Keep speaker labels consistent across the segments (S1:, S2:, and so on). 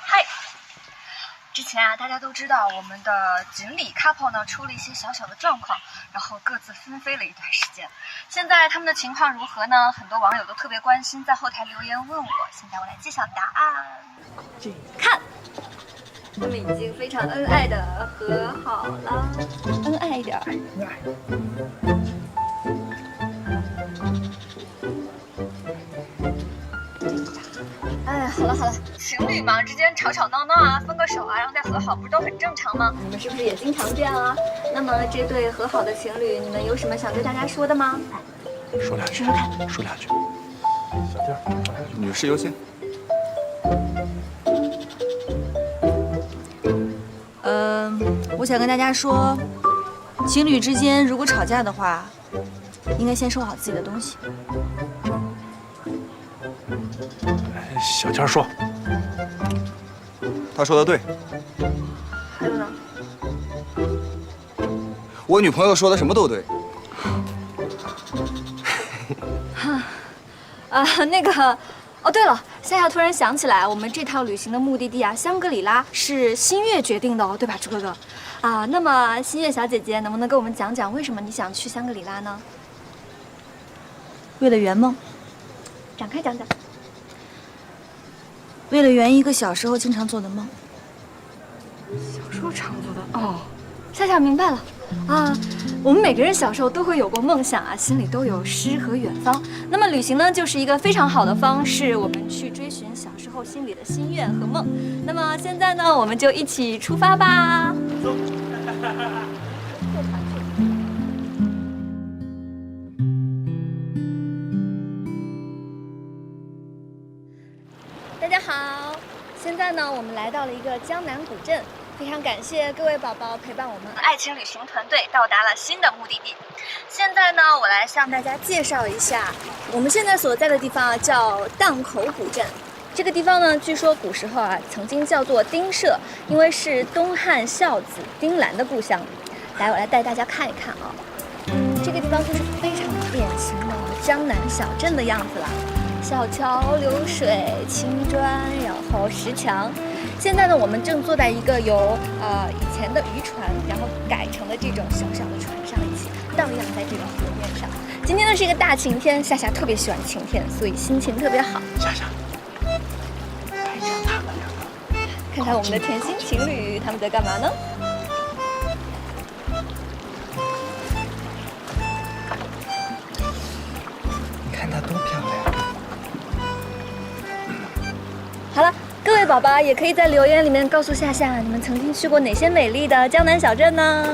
S1: 嗨，之前啊，大家都知道我们的锦鲤 couple 呢出了一些小小的状况，然后各自分飞了一段时间。现在他们的情况如何呢？很多网友都特别关心，在后台留言问我。现在我来揭晓答案。看，他们已经非常恩爱的和好了，恩爱一点儿。哎，好了好了，情侣嘛之间吵吵闹闹啊，分个手啊，然后再和好，不是都很正常吗？你们是不是也经常这样啊？那么这对和好的情侣，你们有什么想对大家说的吗？
S2: 说两句，说两句。小弟儿，女士优先。
S3: 我想跟大家说，情侣之间如果吵架的话，应该先收好自己的东西。
S2: 小天说，
S4: 他说的对。
S1: 还有呢？
S4: 我女朋友说的什么都对。
S1: 那个，哦对了，夏夏突然想起来，我们这趟旅行的目的地啊，香格里拉是新月决定的哦，对吧，朱哥哥？啊，那么新月小姐姐能不能跟我们讲讲为什么你想去香格里拉呢？
S3: 为了圆梦，
S1: 展开讲讲。
S3: 为了圆一个小时候经常做的梦。
S1: 小时候常做的哦，夏夏明白了。啊，我们每个人小时候都会有过梦想啊，心里都有诗和远方。那么旅行呢，就是一个非常好的方式，我们去追寻小时候心里的心愿和梦。那么现在呢，我们就一起出发吧。走。大家好，现在呢，我们来到了一个江南古镇。非常感谢各位宝宝陪伴我们爱情旅行团队到达了新的目的地。现在呢，我来向大家介绍一下我们现在所在的地方叫荡口古镇。这个地方呢，据说古时候啊曾经叫做丁舍，因为是东汉孝子丁兰的故乡。来，我来带大家看一看啊。这个地方就是非常典型的江南小镇的样子啦。小桥流水、青砖，然后石墙。现在呢，我们正坐在一个由以前的渔船，然后改成了这种小小的船上，一起荡漾在这种河面上。今天呢是一个大晴天，夏夏特别喜欢晴天，所以心情特别好。
S2: 夏夏，再见他们两个。
S1: 看看我们的甜心情侣，他们在干嘛呢？
S4: 你看她多漂亮。
S1: 好了。各位宝宝也可以在留言里面告诉夏夏，你们曾经去过哪些美丽的江南小镇呢？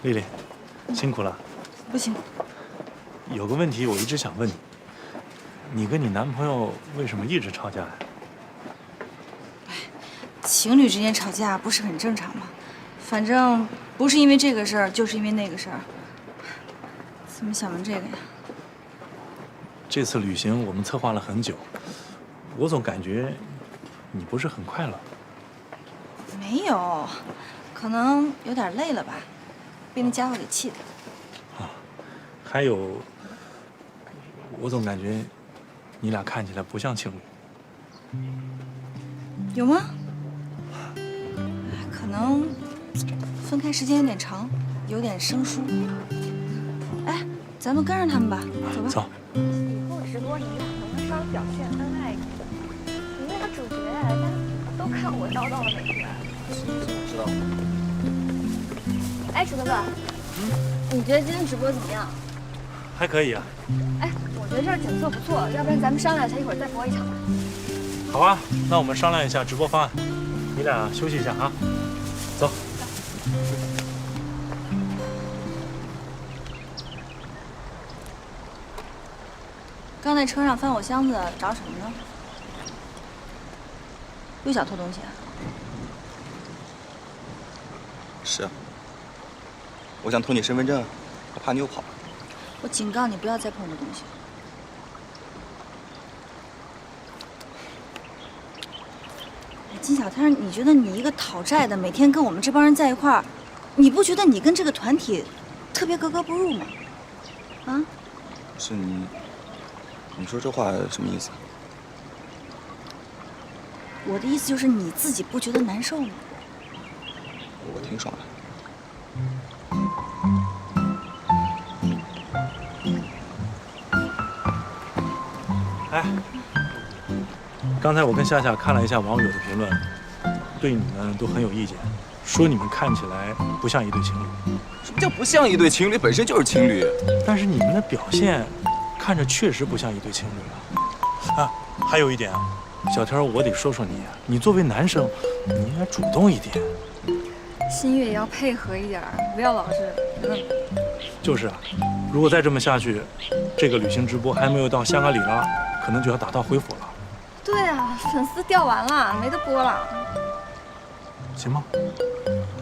S2: 丽丽，辛苦了。
S3: 不行，
S2: 有个问题我一直想问你，你跟你男朋友为什么一直吵架呀？
S3: 情侣之间吵架不是很正常吗？反正不是因为这个事儿，就是因为那个事儿。怎么想问这个呀？
S2: 这次旅行我们策划了很久，我总感觉你不是很快乐。
S3: 没有，可能有点累了吧，被那家伙给气的。
S2: 还有，我总感觉你俩看起来不像情侣。
S3: 有吗？可能分开时间有点长，有点生疏。哎，咱们跟上他们吧，走吧。
S2: 走。
S1: 以后直播你们俩能不能稍微表现恩爱一点？你那个主角，大家都看我叨叨的每天。
S4: 我知道。
S1: 哎，楚哥哥，你觉得今天直播怎么样？
S2: 还可以啊。
S1: 哎，我觉得这儿景色不错，要不然咱们商量一下，一会儿再播一场吧。
S2: 好啊，那我们商量一下直播方案。你俩休息一下啊，走。
S3: 刚在车上翻我箱子，找什么呢？又想偷东西啊？
S4: 是啊，我想偷你身份证，我怕你又跑了。
S3: 我警告你，不要再碰我的东西。金小天，你觉得你一个讨债的，每天跟我们这帮人在一块儿，你不觉得你跟这个团体特别格格不入吗？啊？
S4: 是你说这话什么意思？
S3: 我的意思就是你自己不觉得难受吗？
S4: 我挺爽的。
S2: 哎，刚才我跟夏夏看了一下网友的评论，对你们都很有意见，说你们看起来不像一对情侣。
S4: 什么叫不像一对情侣？本身就是情侣。
S2: 但是你们的表现看着确实不像一对情侣啊！啊，还有一点啊，小天，我得说说你，你作为男生，你应该主动一点。
S1: 新月也要配合一点，不要老是
S2: 就是啊，如果再这么下去，这个旅行直播还没有到香格里拉，可能就要打道回府了。
S1: 对啊，粉丝掉完了，没得播了。
S2: 行吗？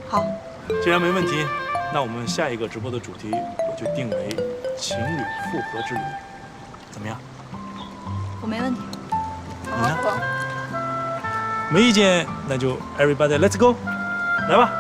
S3: 好，
S2: 既然没问题，那我们下一个直播的主题我就定为情侣复合之旅，怎么样？
S3: 我没问题。
S2: 你呢？没意见，那就 everybody let's go， 来吧。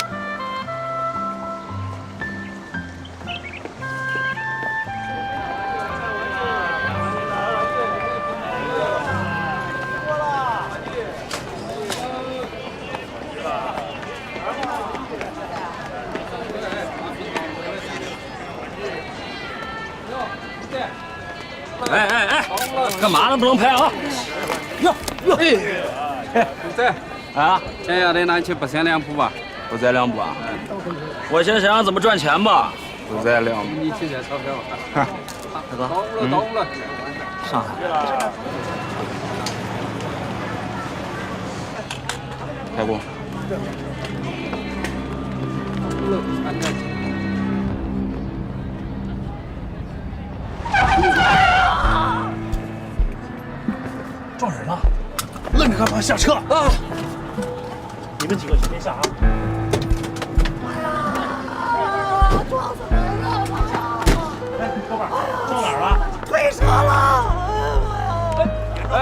S5: 干嘛呢？不能拍啊！哟，
S6: 在啊，想要的拿去不限两步吧？
S5: 不在两步啊！我先想想怎么赚钱吧。
S6: 不在两步。你去捡钞票吧。
S5: 大哥，
S6: 到了。
S5: 上来。开工。
S2: 撞人了！愣着干嘛？下车！啊！你们几个先别下啊！
S7: 撞死人了！
S2: 哎，哥们儿，撞哪儿了？
S7: 推车了！
S5: 哎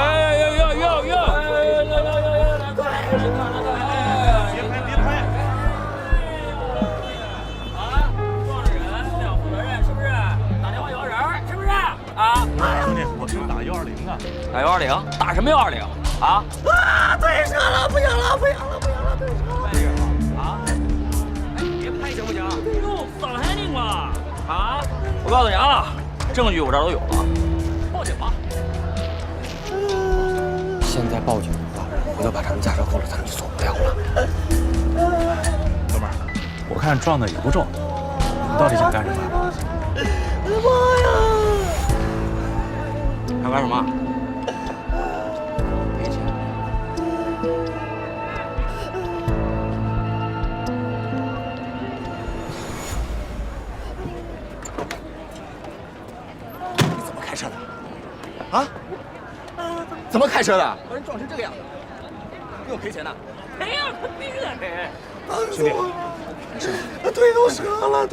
S5: 哟！别拍！啊！撞着人，两负责任是不是？打电话摇人是不是？啊！
S2: 兄弟，我给你打120啊！
S5: 打120，打什么120啊？
S7: 推车了！不行了！推车！
S5: 啊！哎，别拍行不行？哟，咋了还拧吧？啊！我告诉你啊，证据我这儿都有了，报警吧。
S8: 现在报警的话，回头把他们驾照扣了，咱们就走不了了。
S2: 哥们儿，我看撞的也不重，你们到底想干什么？
S7: 妈呀！
S5: 想干什么？
S8: 没钱。
S4: 你怎么开车的？啊？怎么开车的？把人撞成这个样子，给我赔钱呢？
S5: 赔呀，必须得赔。
S2: 兄弟，
S7: 推动车了！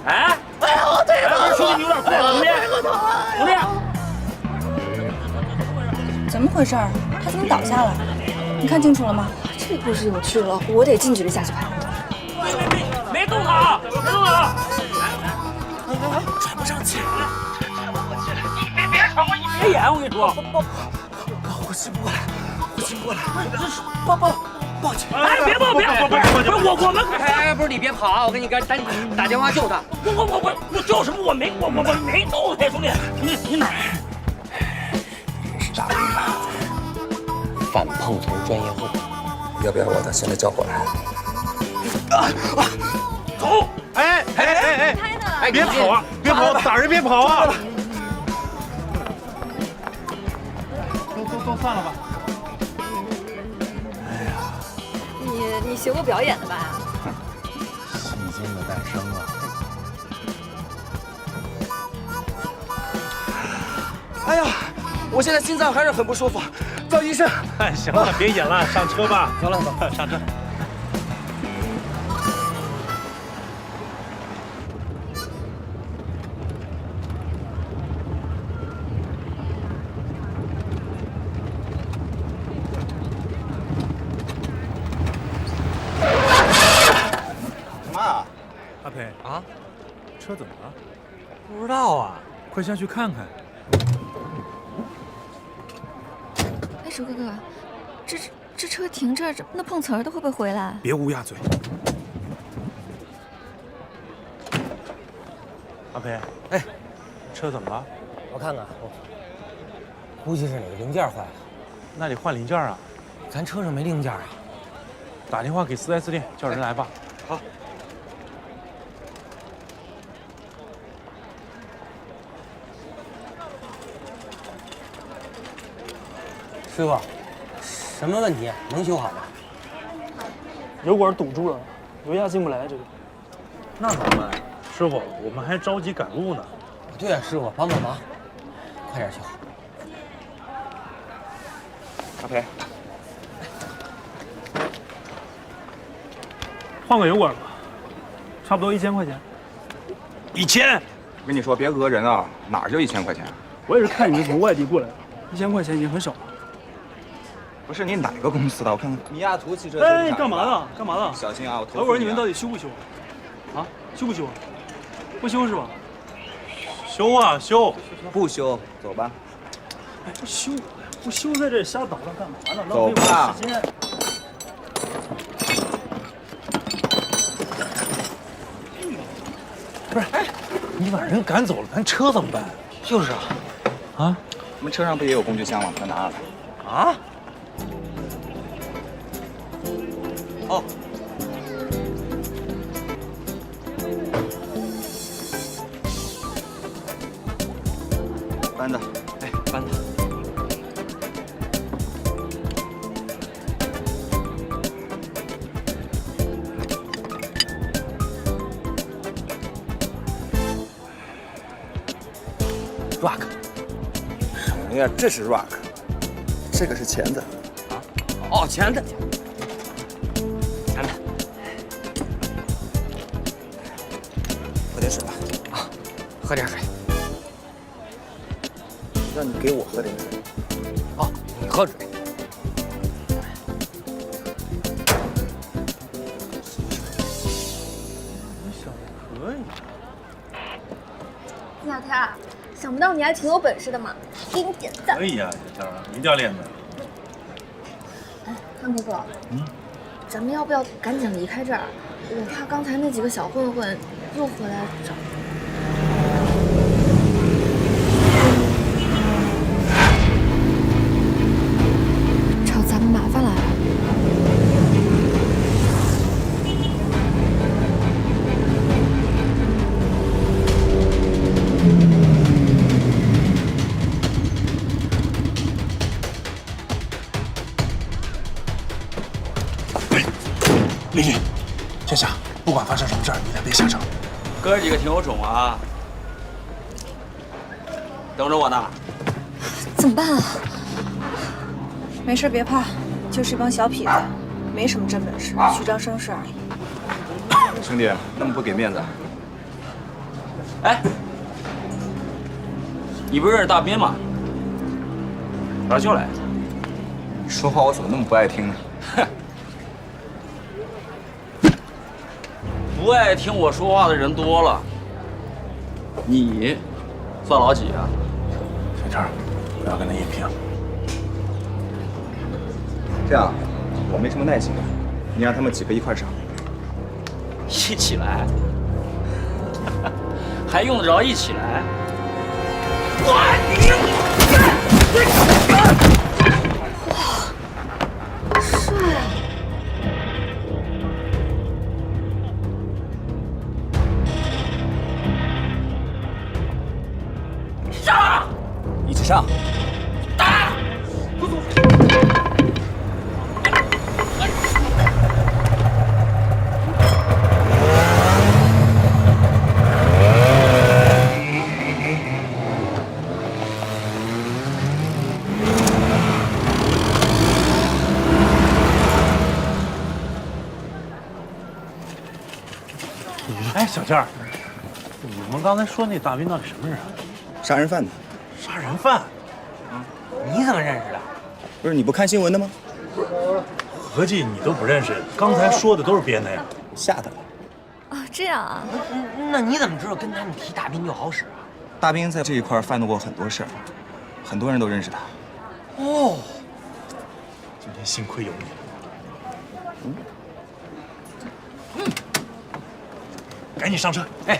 S5: 哎，
S7: 哎呀，我腿疼！
S5: 兄弟，你有点过了，兄弟，
S3: 怎么回事？他怎么倒下了？你看清楚了吗？
S1: 这故事有趣了，我得近距离下去拍。
S5: 别动他，别动他！
S7: 喘不上气来，
S5: 你别吵我，你别演，我跟你说。
S7: 我醒不过来，报警！
S5: 哎，别报，不是我们，
S8: 哎，不是你别跑啊！我给你打电话救他。
S5: 我救什么？我没动他，兄弟，你哪儿？
S8: 是大兵啊，反碰头专业户。
S4: 要不要我把他现在叫过来？
S5: 走！
S2: 哎，
S3: 拍呢？
S2: 别跑啊！别跑，打人别跑啊！都散了吧。
S1: 你你学过表演的吧？
S8: 戏精的诞生啊！
S4: 哎呀，我现在心脏还是很不舒服，找医生。
S2: 哎，行了，别演了，上车吧。走了，走，上车。
S4: 什么啊？
S2: 阿培
S8: 啊，
S2: 车怎么了？
S8: 不知道啊。
S2: 快下去看看。
S1: 哎，鼠哥哥，这车停这儿，那碰瓷儿的会不会回来？
S2: 别乌鸦嘴。阿培，
S8: 哎，
S2: 车怎么了？
S8: 我看看，我估计是哪个零件坏了。
S2: 那得换零件啊。
S8: 咱车上没零件啊。
S2: 打电话给4S店，叫人来吧。
S8: 好。师傅，什么问题？能修好吗？
S9: 油管堵住了，油压进不来。这个，
S2: 那怎么办？师傅，我们还着急赶路呢。
S8: 对啊，师傅，帮帮忙，快点修好。
S4: 阿培，
S9: 换个油管吧，差不多1000块钱。
S2: 1000？
S4: 我跟你说，别讹人啊，哪儿就1000块钱？
S9: 我也是看你们从外地过来的，1000块钱已经很少了。
S4: 不是你哪个公司的？我看看。米亚图汽车。
S9: 哎，干嘛呢？干嘛呢？
S4: 小心啊！我
S9: 等会儿你们到底修不修？啊，修不修？不修是吧？
S2: 修啊修，
S4: 不修，走吧。
S9: 哎，不修，不修在这瞎捣乱干嘛呢？
S4: 走吧。
S9: 浪费我的时间。
S2: 不是，哎，你把人赶走了，咱车怎么办？
S8: 就是啊。
S2: 啊？
S4: 我们车上不也有工具箱吗？快拿了。
S8: 啊？哦。
S4: 搬的，
S8: 哎，搬的。Rock。
S4: 什么呀？这是 rock， 这个是钳子。
S8: 啊？哦，钳子。钳子。
S4: 喝点水吧。
S8: 啊，喝点水。
S4: 让你给我喝点水。
S8: 哦，你喝水。
S2: 你想的可以。
S1: 金小天，想不到你还挺有本事的嘛，给你点赞。
S2: 可以呀，小天，一定要练的。
S1: 哎，汉哥哥，咱们要不要赶紧离开这儿？我怕刚才那几个小混混又回来找。找咱们麻烦来了。
S2: 丽丽，天下，不管发生什么事儿，你俩别下车。
S5: 哥几个挺有种啊，等着我呢。
S1: 怎么办啊？
S3: 没事别怕，就是一帮小痞子，没什么真本事，虚张声势而已。
S4: 兄弟，那么不给面子？
S5: 哎，你不认识大斌吗？把他叫来。
S4: 你说话我怎么那么不爱听呢？
S5: 哼，不爱听我说话的人多了，你算老几啊？
S2: 小天，不要跟他硬拼。
S4: 这样，我没什么耐心了，你让他们几个一块上。
S5: 一起来，还用得着一起来？上！
S4: 一起上！
S5: 打！
S2: 哎，小健儿，你们刚才说那大兵到底什么人啊？
S4: 杀人犯呢？
S2: 杀人犯？
S8: 你怎么认识的？
S4: 不是你不看新闻的吗？
S2: 合计你都不认识，刚才说的都是编的呀。
S4: 吓他了。
S1: 哦，这样啊。
S8: 那你怎么知道跟他们提大兵就好使啊？
S4: 大兵在这一块犯过很多事儿，很多人都认识他。
S8: 哦，
S2: 今天幸亏有你。赶紧上车！
S8: 哎，